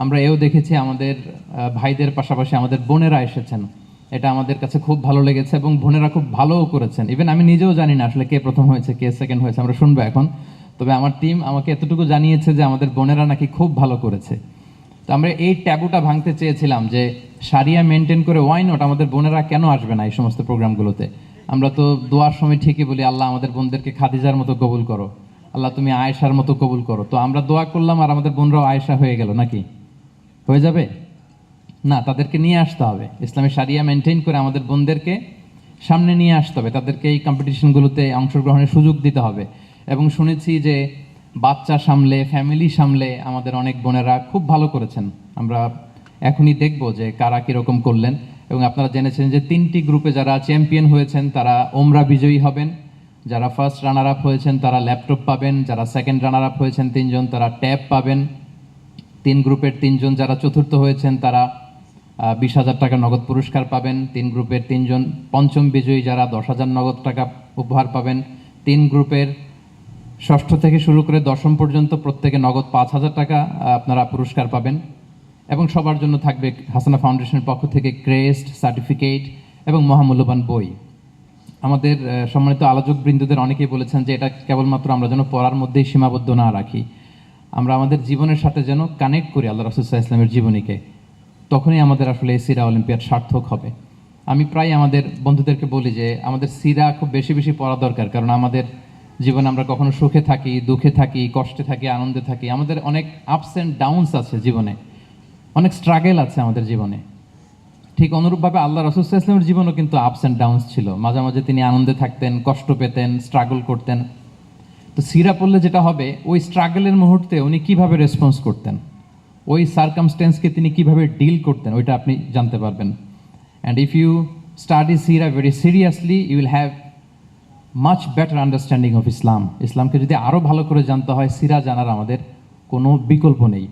আমরা এও দেখেছি আমাদের ভাইদের পাশাপাশি আমাদের বোনেরা এসেছেন। এটা আমাদের কাছে খুব ভালো লেগেছে এবং বোনেরা খুব ভালোও করেছেন। ইভেন আমি নিজেও জানি না আসলে কে প্রথম হয়েছে কে সেকেন্ড হয়েছে, আমরা শুনবো এখন। তবে আমার টিম আমাকে এতটুকু জানিয়েছে যে আমাদের বোনেরা নাকি খুব ভালো করেছে। তো আমরা এই ট্যাবুটা ভাঙতে চেয়েছিলাম যে সারিয়া মেনটেন করে ওয়াই নট আমাদের বোনেরা কেন আসবে না এই সমস্ত প্রোগ্রামগুলোতে। আমরা তো দোয়ার সময় ঠিকই বলি আল্লাহ আমাদের বোনদেরকে খাদিজার মতো কবুল করো, আল্লাহ তুমি আয়েশার মতো কবুল করো। তো আমরা দোয়া করলাম আর আমাদের বোনরাও আয়েশা হয়ে গেল নাকি? হয়ে যাবে না, তাদেরকে নিয়ে আসতে হবে, ইসলামী সারিয়া মেনটেন করে আমাদের বোনদেরকে সামনে নিয়ে আসতে হবে, তাদেরকে এই কম্পিটিশনগুলোতে অংশগ্রহণের সুযোগ দিতে হবে। এবং শুনেছি যে বাচ্চা সামলে ফ্যামিলি সামলে আমাদের অনেক বোনেরা খুব ভালো করেছেন। আমরা এখনই দেখব যে কারা কীরকম করলেন। এবং আপনারা জেনেছেন যে 3টি গ্রুপে যারা চ্যাম্পিয়ন হয়েছেন তারা ওমরা বিজয়ী হবেন, যারা ফার্স্ট রানার আপ হয়েছেন তারা ল্যাপটপ পাবেন, যারা সেকেন্ড রানার আপ হয়েছেন 3 জন তারা ট্যাব পাবেন, 3 গ্রুপের 3 জন যারা চতুর্থ হয়েছেন তারা 20,000 টাকা নগদ পুরস্কার পাবেন, 3 গ্রুপের 3 জন পঞ্চম বিজয়ী যারা 10,000 নগদ টাকা উপহার পাবেন, 3 গ্রুপের ষষ্ঠ থেকে শুরু করে দশম পর্যন্ত প্রত্যেকে নগদ 5,000 টাকা আপনারা পুরস্কার পাবেন। এবং সবার জন্য থাকবে হাসানা ফাউন্ডেশনের পক্ষ থেকে ক্রেস্ট, সার্টিফিকেট এবং মহামূল্যবান বই। আমাদের সম্মানিত আলোচক বৃন্দদের অনেকেই বলেছেন যে এটা কেবলমাত্র আমরা যেন পড়ার মধ্যেই সীমাবদ্ধ না রাখি, আমরা আমাদের জীবনের সাথে যেন কানেক্ট করি আল্লাহ রাসূল সাল্লাল্লাহু আলাইহি ওয়াসাল্লামের জীবনীকে, তখনই আমাদের আসলে এই সিরা অলিম্পিয়াড সার্থক হবে। আমি প্রায় আমাদের বন্ধুদেরকে বলি যে আমাদের সিরা খুব বেশি বেশি পড়া দরকার, কারণ আমাদের জীবনে আমরা কখনো সুখে থাকি, দুঃখে থাকি, কষ্টে থাকি, আনন্দে থাকি, আমাদের অনেক আপস অ্যান্ড ডাউনস আছে জীবনে, অনেক স্ট্রাগল আছে আমাদের জীবনে। ঠিক অনুরূপভাবে আল্লাহ রাসূল সাল্লাল্লাহু আলাইহি ওয়াসাল্লামের জীবনও কিন্তু আপস অ্যান্ড ডাউনস ছিল, মাঝে মাঝে তিনি আনন্দে থাকতেন, কষ্ট পেতেন, স্ট্রাগল করতেন। তো সিরা পড়লে যেটা হবে, ওই স্ট্রাগলের মুহূর্তে উনি কিভাবে রেসপন্স করতেন, ওই সার্কামস্টেন্সকে তিনি কিভাবে ডিল করতেন, ওইটা আপনি জানতে পারবেন। অ্যান্ড ইফ ইউ স্টাডি সিরা very seriously you will have much better understanding of Islam. ইসলামকে যদি আরও ভালো করে জানতে হয়, সিরা জানার আমাদের কোনো বিকল্প নেই।